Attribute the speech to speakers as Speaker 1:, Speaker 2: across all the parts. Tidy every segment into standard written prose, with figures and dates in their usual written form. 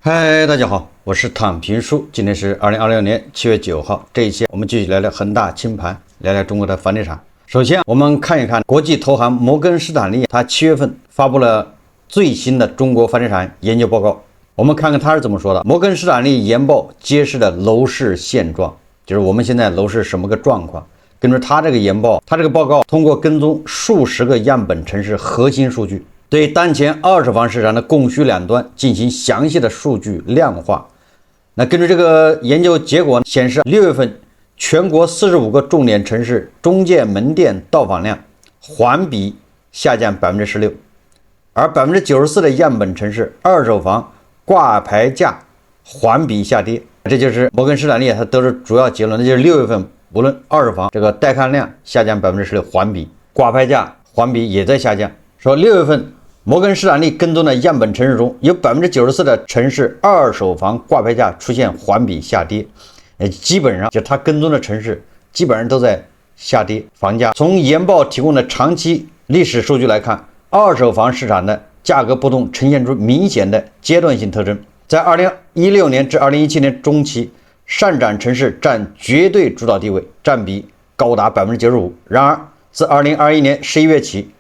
Speaker 1: 嗨，大家好，我是躺平叔。今天是2026年7月9号，這一期我們繼續聊聊恒大清盤，聊聊中國的房地產。首先，我們看一看國際投行摩根士丹利，它7月份發布了最新的中國房地產研究報告。我們看看它是怎麼說的。摩根士丹利研報揭示了樓市現狀，就是我們現在樓市什麼個狀況。根據它這個研報，它這個報告通過跟蹤數十個樣本城市核心数據，對當前二手房市场的供需两端进行详细的数据量化。那根据这个研究结果显示，6月份全国45个重点城市中介门店到访量环比下降 16%， 而 94% 的样本城市二手房挂牌价环比下跌。这就是摩根士丹利它得出主要结论，那就是6月份无论二手房这个带看量下降 16%， 环比挂牌价环比也在下降。说6月份摩根士丹利跟踪的样本城市中，有 94% 的城市二手房挂牌价出现环比下跌，基本上就它跟踪的城市基本上都在下跌房價。從研報提供的長期歷史數據來看，二手房市場的價格波動呈現出明顯的階段性特徵。在2016年至2017年中期，上漲城市佔絕對主導地位，佔比高達 95%。然而自2021年11月起，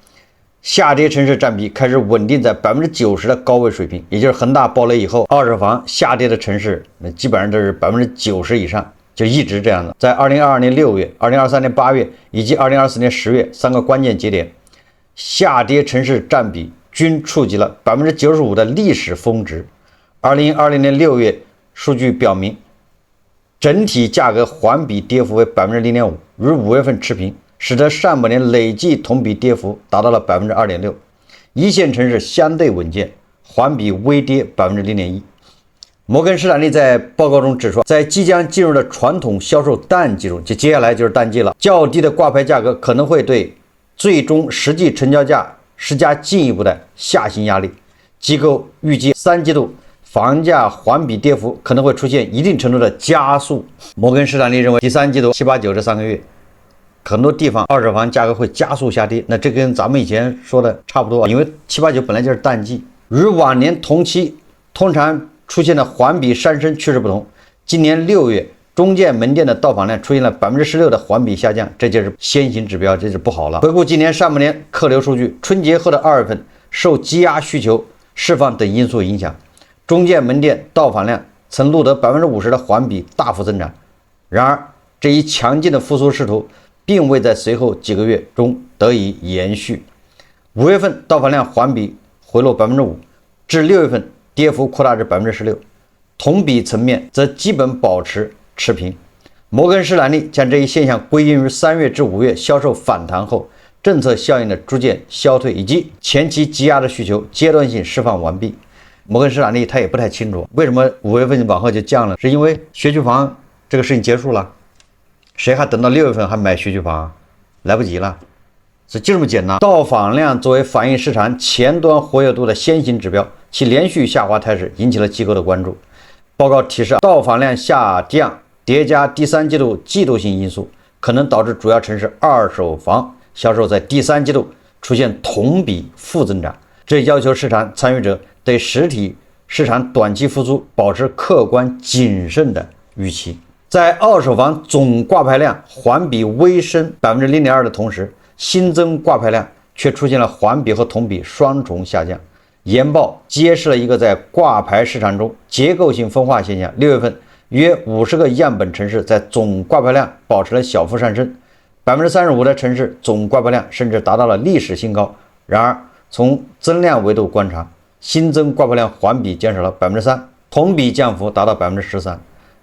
Speaker 1: 下跌城市佔比開始穩定在 90% 的高位水平，也就是恒大暴雷以後，二手房下跌的城市那基本上都是 90% 以上，就一直這樣的。在2022年6月、2023年8月以及2024年10月三個關鍵節點，下跌城市佔比均觸及了 95% 的歷史峰值。2020年6月數據表明，整體價格環比跌幅為 0.5%， 與5月份持平，使得上半年累計同比跌幅達到了 2.6%， 一線城市相對穩健，環比微跌 0.1%。 摩根士丹利在報告中指出，在即將進入的傳統銷售淡季中，就接下來就是淡季了，較低的掛牌價格可能會對最終實際成交價施加進一步的下行壓力。機構預計3季度房價環比跌幅可能會出現一定程度的加速。摩根士丹利認為，第三季度7、8、9這3個月，很多地方二手房價格會加速下跌。那這跟咱們以前說的差不多，因為7、8、9本來就是淡季，與往年同期通常出現的環比上升趨勢不同。今年6月，中介門店的到訪量出現了 16% 的環比下降，這就是先行指標，這就不好了。回顧今年上半年客流數據，春節後的2月份受積壓需求釋放等因素影響，中介門店到訪量曾錄得 50% 的環比大幅增長。然而，這一強勁的復甦勢頭並未在隨後幾個月中得以延續。5月份到訪量環比回落 5%， 至6月份跌幅擴大至 16%， 同比層面則基本保持持平。摩根士丹利將這一現象歸因於3月至5月銷售反彈後，政策效應的逐漸消退以及前期積壓的需求階段性釋放完畢。摩根士丹利他也不太清楚為什麼5月份往後就降了，是因為學區房這個事情結束了，誰還等到6月份還買學區房？來不及了，就這麼簡單。到訪量作為反映市場前端活躍度的先行指標，其連續下滑態勢引起了機構的關注。報告提示，到訪量下降疊加第三季度季度性因素，可能導致主要城市二手房銷售在第三季度出現同比負增長，這要求市場參與者對實體市場短期復甦保持客觀謹慎的預期。在二手房總掛牌量環比微升 0.2% 的同時，新增掛牌量卻出現了環比和同比雙重下降。研報揭示了一個在掛牌市場中結構性分化現象。6月份約50個樣本城市在總掛牌量保持了小幅上升， 35% 的城市總掛牌量甚至達到了歷史新高。然而從增量維度觀察，新增掛牌量環比減少了 3%， 同比降幅達到 13%。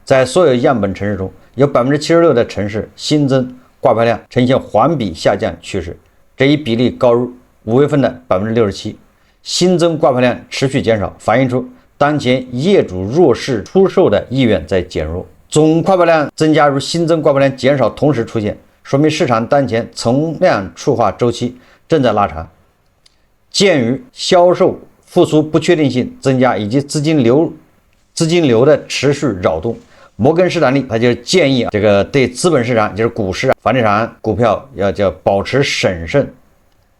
Speaker 1: 在所有樣本城市中，有 76% 的城市新增掛牌量呈現環比下降趨勢，這一比例高於5月份的 67%。新增掛牌量持續減少，反映出當前業主弱勢出售的意願在減弱。總掛牌量增加與新增掛牌量減少同時出現，說明市場當前存量觸化週期正在拉長。鑑於銷售復甦不確定性增加以及資金流的持續擾動，摩根士丹利他就建議這個對資本市場，就是股市、房地產股票要保持審慎，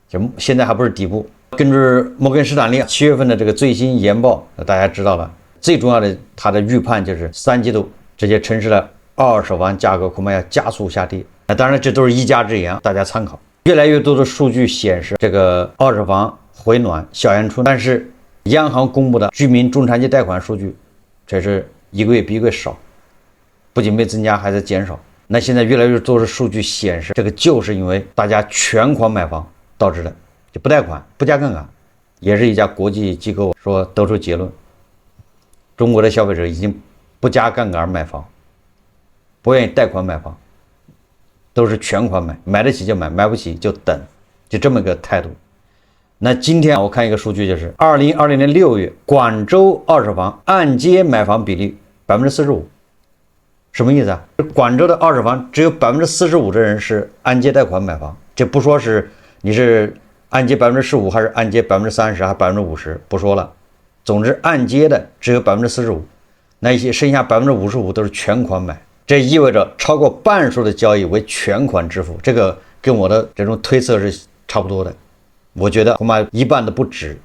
Speaker 1: 就現在還不是底部。根據摩根士丹利7月份的這個最新研報，大家知道了，最重要的，他的預判就是3季度這些城市的二手房價格恐怕要加速下跌。當然，這都是一家之言，大家參考。越來越多的數據顯示，這個二手房回暖、小陽春，但是央行公布的居民中長期貸款數據，這是一個月比一個月少，不僅沒增加，還在減少。那現在越來越多的數據顯示，這個就是因為大家全款買房導致的，就不貸款、不加槓桿。也是一家國際機構說得出結論，中國的消費者已經不加槓桿買房，不願意貸款買房，都是全款買，買得起就買，買不起就等，就這麼個態度。那今天我看一個數据，就是2020年6月，廣州二手房按揭買房比例45%，什麼意思啊？廣州的二手房只有45%的人是按揭貸款買房，這不說是你是按揭15%還是按揭30%還是50%，不說了。總之按揭的只有45%，那一些剩下55%都是全款買，這意味着超過半數的交易為全款支付。這個跟我的這種推測是差不多的。我覺得恐怕一半都不止，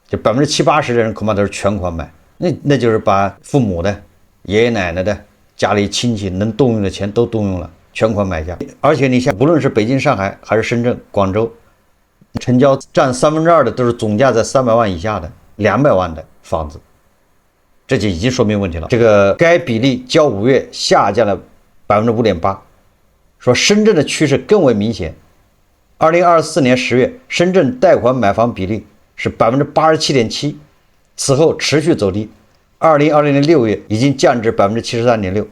Speaker 1: 就70%、80%的人恐怕都是全款買，那就是把父母的、爺爺奶奶的、家裡親戚能动用的錢都动用了，全款買家。而且你像不論是北京、上海還是深圳、廣州，成交占2/3的都是總價在300萬以下的、200萬的房子，這就已經說明問題了。這個該比例較5月下降了5.8%，說深圳的趨勢更為明顯。2024年10月，深圳貸款買房比例是87.7%，此後持續走低。2020年6月已經降至73.6%，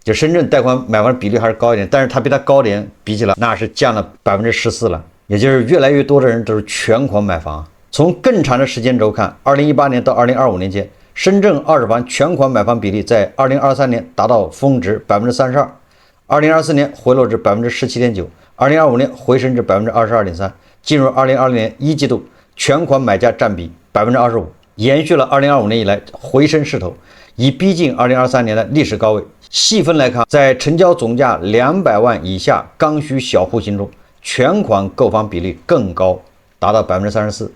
Speaker 1: 就深圳貸款買房比例還是高一點，但是它比它高點比起來，那是降了14%了。也就是越來越多的人都是全款買房。從更長的時間軸看，2018年到2025年間，深圳二手房全款買房比例在2023年達到峰值32%，2024年回落至17.9%，2025年回升至22.3%。进入2020年一季度，全款買家占比25%，延續了2025年以來回升勢頭，已逼近2023年的歷史高位。細分來看，在成交總價200萬以下剛需小戶型中，全款購房比例更高，達到34%，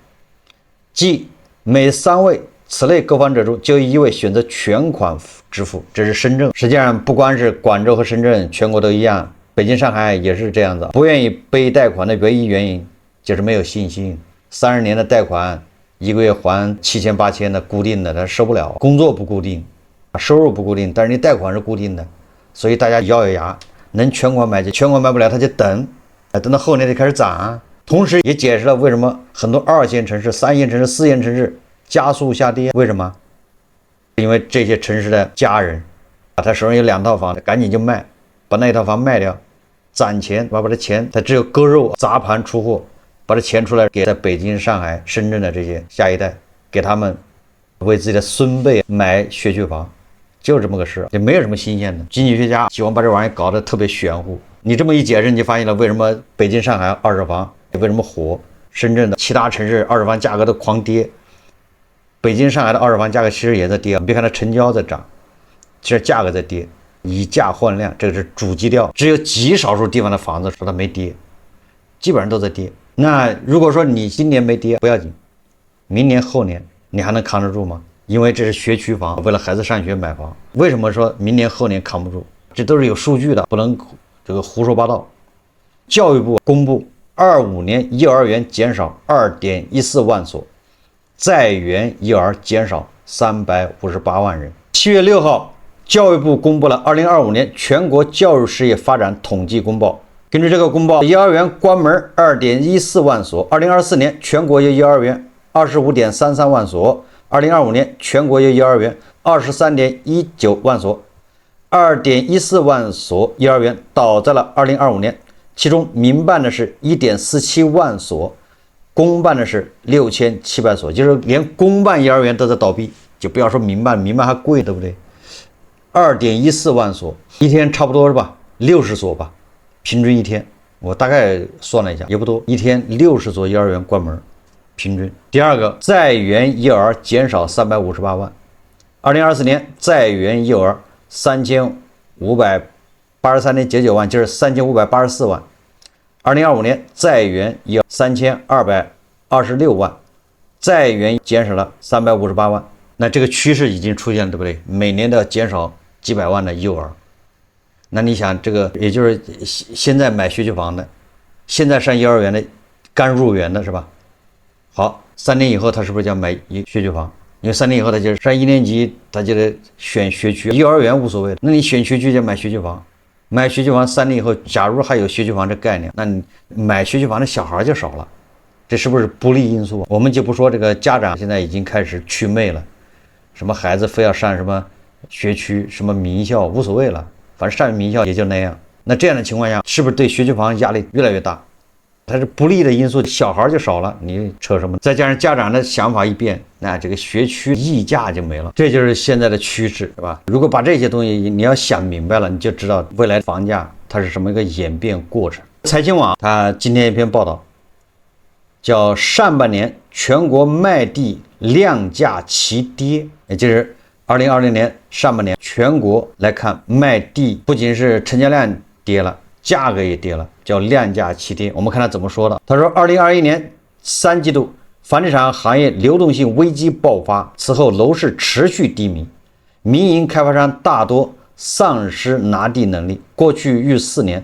Speaker 1: 即每3位此類購房者中就有1位選擇全款支付。這是深圳，實際上不光是廣州和深圳，全國都一樣，北京、上海也是這樣子。不願意背貸款的唯一原因就是沒有信心，30年的貸款，一個月還7000、8000的固定的，他受不了。工作不固定，收入不固定，但是你貸款是固定的，所以大家咬咬牙，能全款買就全款，买不了他就等。等到后年就開始漲，同時也解釋了為什麼很多2線城市、3線城市、4線城市加速下跌。為什麼？因為這些城市的家人他手上有2套房，趕緊就賣，把那套房賣掉，攒錢，把这錢他只有割肉砸盤出貨，把这錢出來給在北京、上海、深圳的這些下一代，給他們為自己的孫輩買學區房，就這麼個事，也沒有什麼新鮮的。經濟學家喜歡把這玩意搞得特別玄乎。你這麼一解釋，你就發現了為什麼北京、上海二手房為什麼火，深圳的其他城市二手房價格都狂跌，北京、上海的二手房價格其實也在跌。你別看它成交在漲，其實價格在跌，以價換量，這個是主基調。只有極少數地方的房子說它沒跌，基本上都在跌。那如果說你今年沒跌不要緊，明年後年你還能扛得住嗎？因為這是學區房，為了孩子上學買房。為什麼說明年後年扛不住？這都是有數據的，不能這個胡說八道。教育部公布25年幼兒園減少2.14萬所，在園幼兒減少358萬人。7月6號，教育部公布了2025年全國教育事業發展統計公報。根據這個公報，幼兒園關門2.14萬所，2024年全國有幼兒園25.33萬所，2025年全國有幼兒園23.19万所。2.14万所幼兒園倒在了2025年，其中民辦的是1.47萬所，公辦的是6700所，就是連公辦幼兒園都在倒閉，就不要說民辦，民办還貴，對不對？2.14万所，一天差不多是吧？60所吧，平均一天，我大概算了一下，也不多，一天60所幼兒園關門，平均。第二個，在園幼兒減少358萬，2024年在園幼兒3583.99萬，就是3584万。2025年在園有3226萬，在園減少了358萬。那這個趨勢已經出現了，對不對？每年都要減少幾百萬的幼兒。那你想，這個也就是現在買學區房的，現在上幼兒園的，剛入園的是吧？好，3年以後他是不是就要買學区房？因為3年以後他就是上1年級，他就得選學区，幼兒園無所謂。那你選學區就買學区房，買學区房3年以後，假如還有學區房這概念，那你買學区房的小孩就少了，這是不是不利因素？我們就不說這個家長現在已經開始祛魅了，什麼孩子非要上什麼學区、什麼名校無所謂了，反正上名校也就那樣。那這樣的情況下，是不是對學区房壓力越來越大？它是不利的因素，小孩就少了，你扯什麼？再加上家長的想法一变，那這個学区溢價就沒了，這就是現在的趨勢，是吧？如果把這些東西你要想明白了，你就知道未来房價它是什麼一個演变過程。財經網它今天一篇報道，叫上半年全國賣地量價齊跌，也就是2020年上半年全國來看賣地不僅是成交量跌了，價格也跌了，叫量價齊跌。我们看他怎麼說的。他說2021年3季度房地產行業流動性危機爆發，此後樓市持續低迷，民營開發商大多喪失拿地能力。過去逾4年，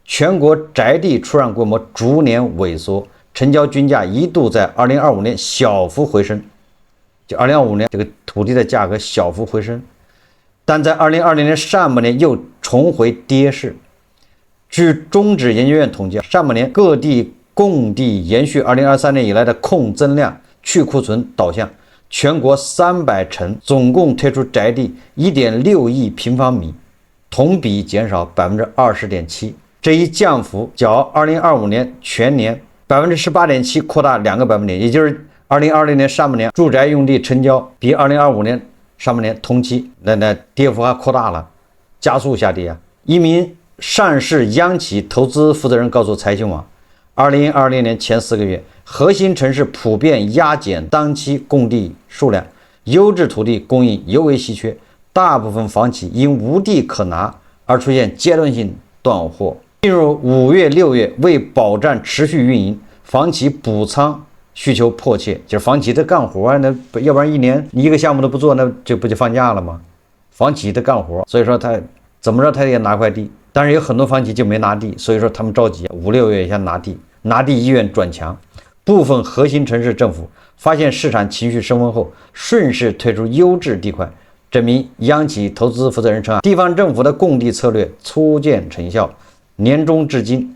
Speaker 1: 全國宅地出讓規模逐年萎縮，成交均價一度在2025年小幅回升，就2025年這個土地的價格小幅回升，但在2020年上半年又重回跌勢。據中指研究院統計，上半年各地供地延續2023年以來的控增量、去庫存導向，全國300城總共推出宅地 1.6 億平方米，同比減少 20.7%。這一降幅較2025年全年 18.7% 擴大2個百分點，也就是2020年上半年住宅用地成交比2025年上半年同期那跌幅還擴大了，加速下跌啊！一名上市央企投資負責人告訴財新網，2020年前4個月，核心城市普遍壓減當期供地數量，優質土地供應尤為稀缺，大部分房企因無地可拿而出現階段性斷貨。進入5月、6月，為保障持續運營，房企補倉需求迫切，就是房企得幹活啊，那要不然1年你一個項目都不做，那不就放假了嗎？房企得幹活，所以說他怎麼着他也拿塊地。但是有很多房企就沒拿地，所以說他們着急，5、6月想拿地，拿地意願轉強。部分核心城市政府發現市場情緒升溫後，順勢推出優質地塊。這名央企投資負責人稱，地方政府的供地策略初見成效，年中至今，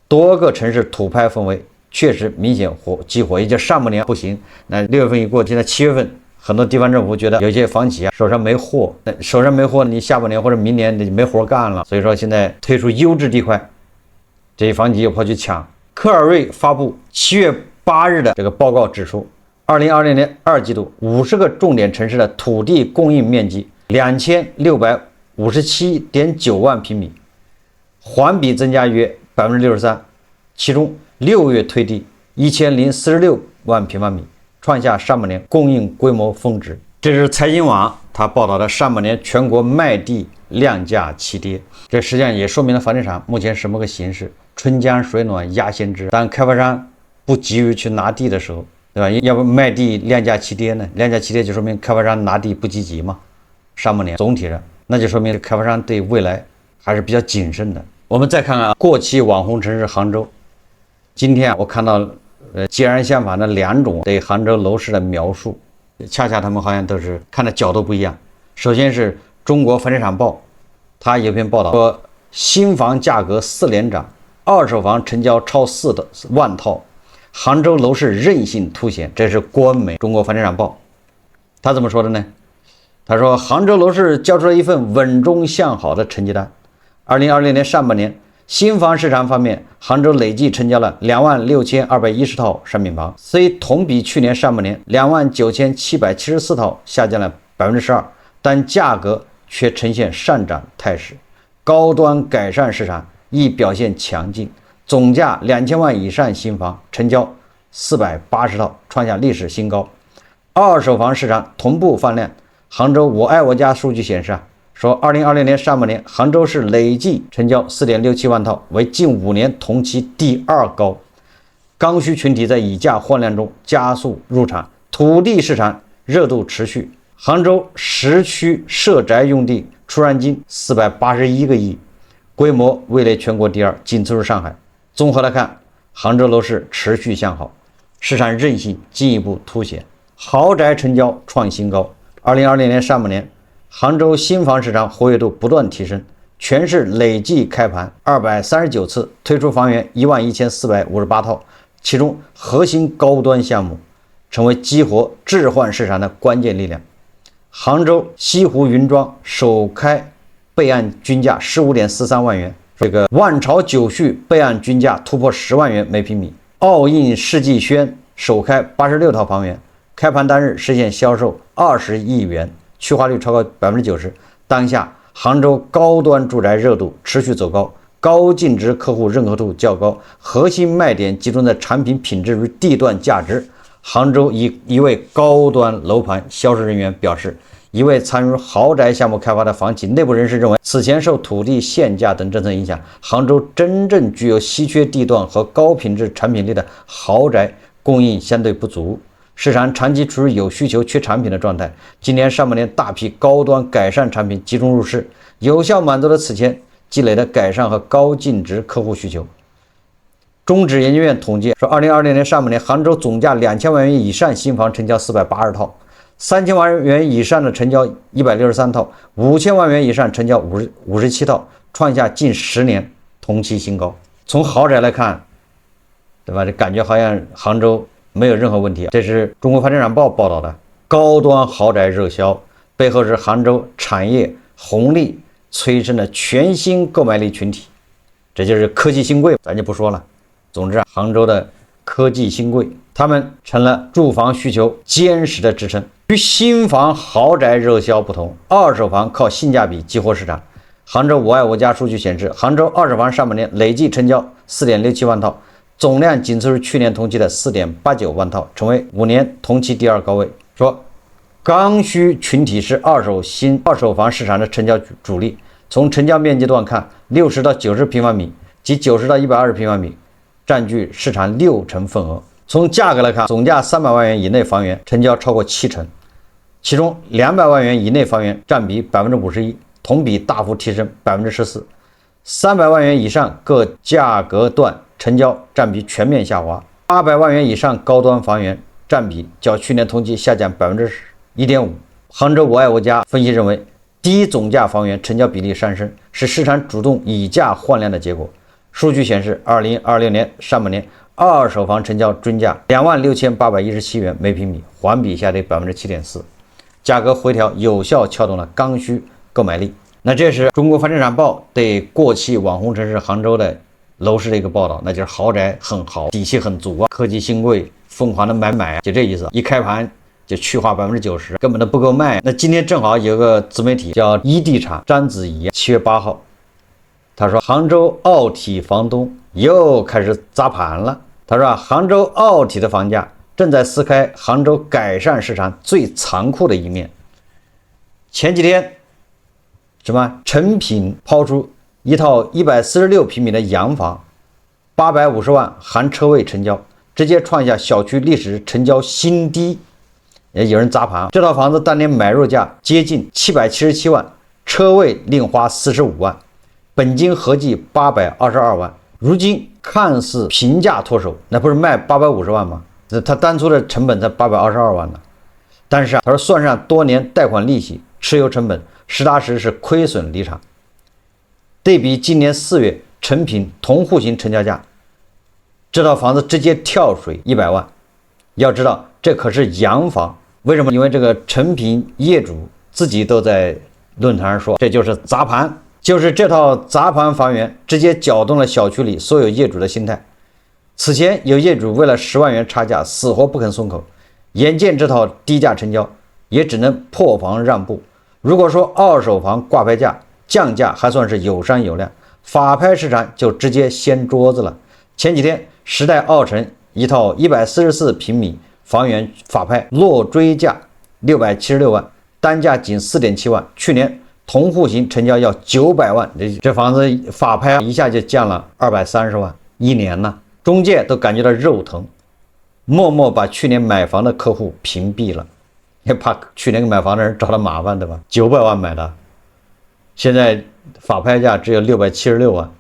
Speaker 1: 多個城市土拍氛圍確實明顯激活。也就上半年不行，那6月份一過，現在7月份。很多地方政府覺得有些房企手上沒貨，你下半年或者明年你沒活幹了，所以說現在推出優質地塊，這些房企又跑去搶。科爾瑞發布7月8日的這個報告指出，2020年2季度50個重點城市的土地供應面積2657.9萬平米，環比增加約 63%， 其中6月推地1046萬平方米。創下上半年供應規模峰值。這是財經網它報道的上半年全國賣地量價齊跌，這實際上也說明了房地產目前什麼個形勢？春江水暖鴨先知。當開發商不急於去拿地的時候，對吧？要不賣地量價齊跌呢？量價齊跌就說明開發商拿地不積極嘛。上半年總體上，那就說明開發商對未來還是比較謹慎的。我們再看看過氣網紅城市杭州，今天我看到截然相反的2種對杭州樓市的描述，恰恰他們好像都是看的角度不一樣。首先是中國房地產報，它有篇報道說，新房價格4連漲，二手房成交超4萬套，杭州樓市韌性凸顯。這是官媒中國房地產報，他怎麼說的呢？他說杭州樓市交出了一份穩中向好的成績單。2020年上半年，新房市場方面，杭州累計成交了26,210套商品房，虽同比去年上半年29,774套下降了 12%， 但價格卻呈現上漲態勢。高端改善市場亦表現強勁，總價2000萬以上新房成交480套，創下歷史新高。二手房市場同步放量，杭州我愛我家數據顯示說2020年上半年杭州市累計成交 4.67 萬套，為近5年同期第2高。剛需群體在以價換量中加速入場，土地市場熱度持續。杭州10區社宅用地出讓金481個億，規模位列全國第2，僅次於上海。綜合來看，杭州樓市持續向好，市場韌性進一步凸顯，豪宅成交創新高。2020年上半年，杭州新房市場活躍度不斷提升，全市累計開盤239次，推出房源11458套，其中核心高端項目成為激活置換市場的關鍵力量。杭州西湖雲莊首開備案均價15.43萬元，萬朝九序備案均價突破10萬元每平米。奧印世紀軒首開86套房源，開盤當日實現銷售20億元，去化率超過90%。當下杭州高端住宅熱度持續走高，高淨值客戶認可度較高，核心賣點集中在產品品質與地段價值。杭州一位高端樓盤銷售人員表示，一位參與豪宅項目開發的房企內部人士認為，此前受土地限價等政策影響，杭州真正具有稀缺地段和高品質產品力的豪宅供應相对不足，市場長期處於有需求缺產品的狀態。今年上半年大批高端改善產品集中入市，有效滿足了此前積累的改善和高淨值客戶需求。中指研究院統計說，2020年上半年杭州總價2000萬元以上新房成交480套，3000萬元以上的成交163套，5000萬元以上成交57套，創下近10年同期新高。從豪宅來看，对吧？这感覺好像杭州沒有任何問題。這是中國房地產報報道的，高端豪宅熱銷，背後是杭州產業紅利催生的全新購買力群體，這就是科技新貴，咱就不說了。總之，杭州的科技新貴，他們成了住房需求堅實的支撐。與新房豪宅熱銷不同，二手房靠性價比激活市場。杭州我愛我家數據顯示，杭州二手房上半年累計成交4.67萬套，總量僅次於去年同期的4.89萬套，成為5年同期第2高位。說剛需群體是二手房市場的成交主力。從成交面積段看，60到90平方米及90到120平方米佔據市場60%份額。從價格來看，總價300萬元以內房源成交超過70%，其中200萬元以內房源佔比51%，同比大幅提升14%；300萬元以上各價格段成交佔比全面下滑，800萬元以上高端房源佔比較去年同期下降1.5%。杭州我愛我家分析認為，低總價房源成交比例上升是市場主動以價換量的結果。數據顯示，2026年上半年二手房成交均價26817元每平米，環比下跌7.4%，價格回調有效撬動了剛需購買力。那這是中國房地產報對過氣網紅城市杭州的樓市的一個報道，那就是豪宅很豪，底氣很足啊，科技新貴瘋狂的買，就這意思。一開盤就去化90%，根本都不夠賣。那今天正好有個自媒體叫一地產章子怡，7月8號。他說杭州奧體房東又開始砸盤了。他說杭州奧體的房價正在撕開杭州改善市場最殘酷的一面。前幾天誠品拋出一套146平米的洋房，850萬含車位成交，直接創下小區歷史成交新低。也有人砸盤，這套房子當年買入價接近777萬，車位另花45萬，本金合計822萬，如今看似平價脫手，那不是賣850萬嗎？他當初的成本才822萬呢。但是他說算上多年貸款利息、持有成本，實打實是虧損離場。對比今年4月誠品同戶型成交價，這套房子直接跳水100萬。要知道這可是洋房，為什麼？因為這個誠品業主自己都在論壇上說，這就是砸盤。就是這套砸盤房源直接攪動了小區裡所有業主的心態。此前有業主為了10萬元差價死活不肯鬆口，眼見這套低價成交，也只能破房讓步。如果說二手房掛牌價降價還算是有商有量，法拍市場就直接掀桌子了。前幾天時代奧城一套144平米房源法拍落追價676萬，單價僅4.7萬，去年同戶型成交要900萬，這房子法拍一下就降了230萬，一年呢，中介都感覺到肉疼，默默把去年買房的客戶屏蔽了。也怕去年買房的人找他麻煩，对吧？900萬買的，現在法拍價只有676萬。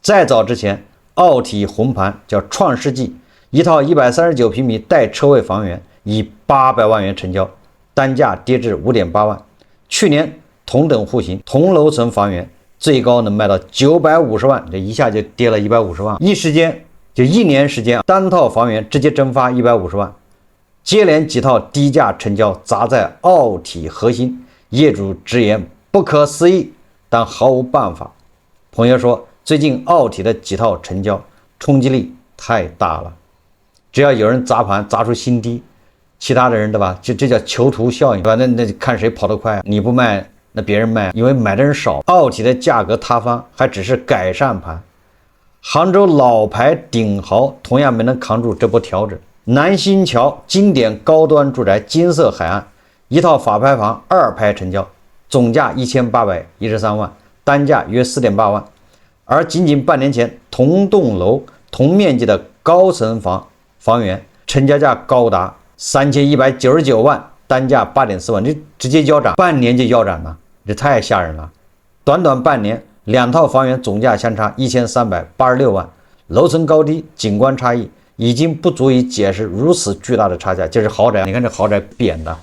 Speaker 1: 再早之前，奥体红盘叫創世紀，一套139平米帶車位房源以800萬元成交，單價跌至5.8萬。去年同等戶型同樓層房源最高能賣到950萬，這一下就跌了150萬，一时间就1年时间，单套房源直接蒸发150万。接连几套低價成交砸在奧體核心，業主直言不可思議，但毫無辦法。朋友說，最近奧體的幾套成交衝擊力太大了，只要有人砸盤砸出新低，其他的人对吧？这叫囚徒效應，对吧？那看誰跑得快，你不賣，那別人賣，因為買的人少。奧體的價格塌方還只是改善盤，杭州老牌頂豪同樣沒能扛住這波調整。南新橋經典高端住宅金色海岸，一套法拍房2拍成交，總價1813萬，單價約4.8萬。而僅半年前，同棟樓同面積的高層房源成交價高達3199萬，單價8.4萬，這直接腰斬，半年就腰斬了，這太嚇人了。短半年，2套房源總價相差1386萬，樓層高低、景觀差異已經不足以解釋如此巨大的差價。就是豪宅，你看這豪宅扁的，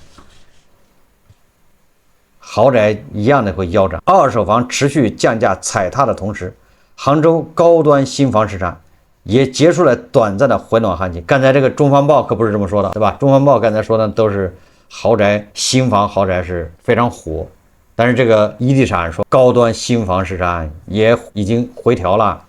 Speaker 1: 豪宅一樣的會腰斬。二手房持續降價踩踏的同時，杭州高端新房市場也結束了短暫的回暖行情。剛才這個中方報可不是這麼說的，對吧？中方報剛才說的都是豪宅，新房豪宅是非常火，但是這個一地產說高端新房市場也已經回調了。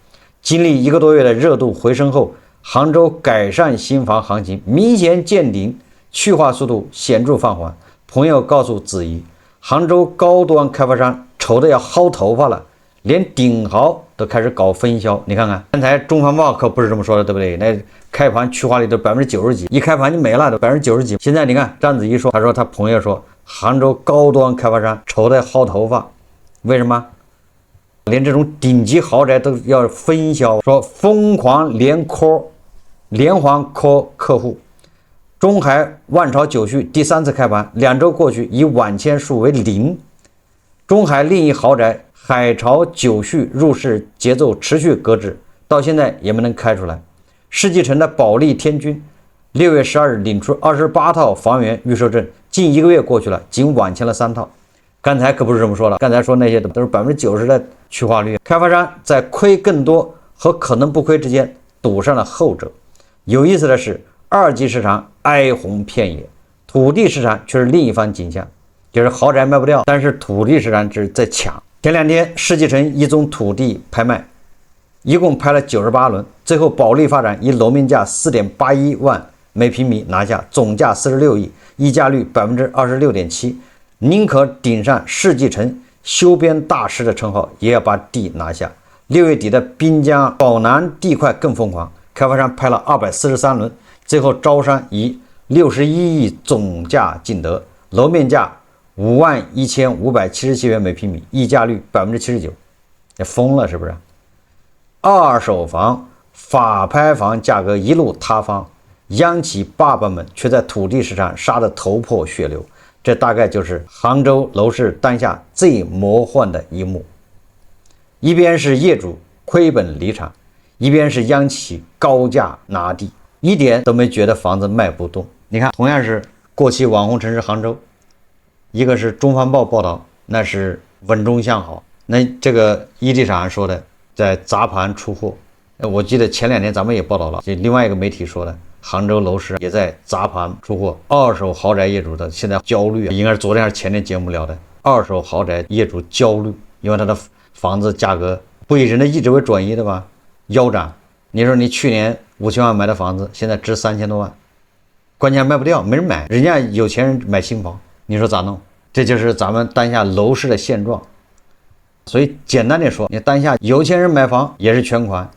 Speaker 1: 經歷1個多月的熱度回升後，杭州改善新房行情明顯見頂，去化速度顯著放緩。朋友告訴子怡，杭州高端開發商愁得要薅頭髮了，連頂豪都開始搞分銷。你看看，剛才中方報可不是這麼說的，對不對？那開盤去化率都90%幾，一開盤就沒了，都90%幾。現在你看章子怡說，他說他朋友說杭州高端開發商愁得薅頭髮，為什麼？連這種頂級豪宅都要分銷，說瘋狂連環 call 客戶。中海萬朝九序第3次開盤，2周過去，以晚簽數為0。中海另一豪宅海潮九序入市節奏持續擱置，到現在也沒能開出來。世紀城的保利天君6月12日領出28套房源預售證，近1個月過去了，僅晚簽了3套。剛才可不是這麼說了，剛才說那些都是90%的去化率。開發商在虧更多和可能不虧之間賭上了後者。有意思的是，2級市場哀鴻遍野，土地市場卻是另一番景象，就是豪宅賣不掉，但是土地市場只是在搶。前2天世紀城一宗土地拍賣，一共拍了98輪，最後保利發展以樓面價4.81萬每平米拿下，總價46億，溢價率26.7%，寧可頂上世紀城修邊大師的稱號，也要把地拿下。6月底的濱江寶南地塊更瘋狂，開發商拍了243輪，最後招商以61億總價競得，樓面價51577元每平米，溢價率79%，也瘋了是不是？二手房、法拍房價格一路塌方，央企爸爸們卻在土地市場殺得頭破血流，這大概就是杭州樓市當下最魔幻的一幕。一邊是業主虧本離場，一邊是央企高價拿地，一點都沒覺得房子賣不動。你看，同樣是過氣網紅城市杭州，一個是中方報報道，那是穩中向好。那這個一地產說的在砸盤出貨，我記得前2天咱們也報道了，就另外一個媒體說的，杭州楼市也在砸盤出貨。二手豪宅業主的現在焦慮，應該是昨天還是前天節目聊的，二手豪宅業主焦慮，因為他的房子價格不以人的意志為轉移的吧，腰斬。你說你去年5000萬買的房子，現在值3000多萬，關鍵賣不掉，沒人買，人家有錢人買新房，你說咋弄？這就是咱們當下樓市的現狀。所以簡單的說，你当下有钱人買房也是全款，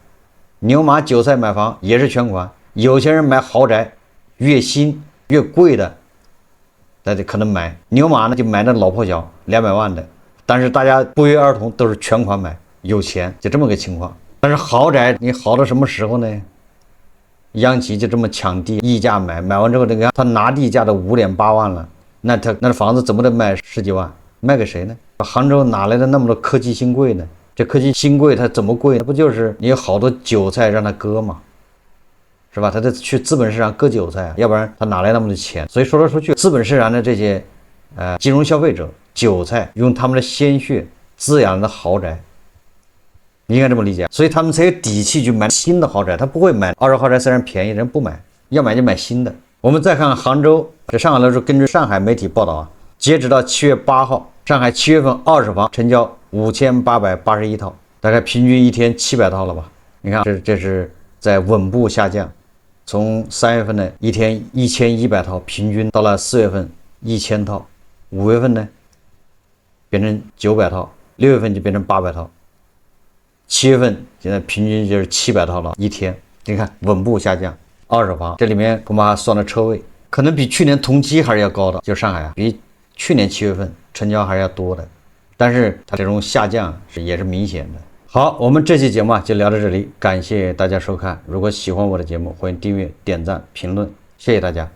Speaker 1: 牛馬韭菜買房也是全款，有钱人買豪宅越新越貴的，大家可能買牛馬呢就買那老破小200萬的，但是大家不約而同都是全款買，有錢就這麼個情況。但是豪宅你好到什麼時候呢？央企就這麼搶地溢價買，買完之後你看他拿地價都5.8萬了，那房子怎麼得賣10幾萬？賣給誰呢？杭州哪來的那麼多科技新貴呢？這科技新貴它怎麼貴呢？不就是你有好多韭菜讓他割嗎？是吧？他得去資本市場割韭菜，要不然他哪來那么多錢？所以说来说去，資本市场的這些金融消費者韭菜用他們的鮮血滋養的豪宅，你應該這麼理解。所以他們才有底氣去買新的豪宅，他不會買二手豪宅，雖然便宜，人不買，要買就買新的。我們再看杭州，這上海來說，根據上海媒體報道啊，截止到7月8號，上海7月份二手房成交5881套，大概平均一天700套了吧？你看，這是在穩步下降。從3月份的一天1100套，平均到了4月份1000套，5月份呢變成900套，6月份就變成800套，7月份現在平均就是700套了一天。你看穩步下降，二手房這裡面恐怕算了車位，可能比去年同期還是要高的，就上海啊，比去年7月份成交還是要多的，但是它這種下降也是明顯的。好，我們這期節目就聊到這裡，感謝大家收看。如果喜歡我的節目，歡迎訂閱、點讚、評論，謝謝大家。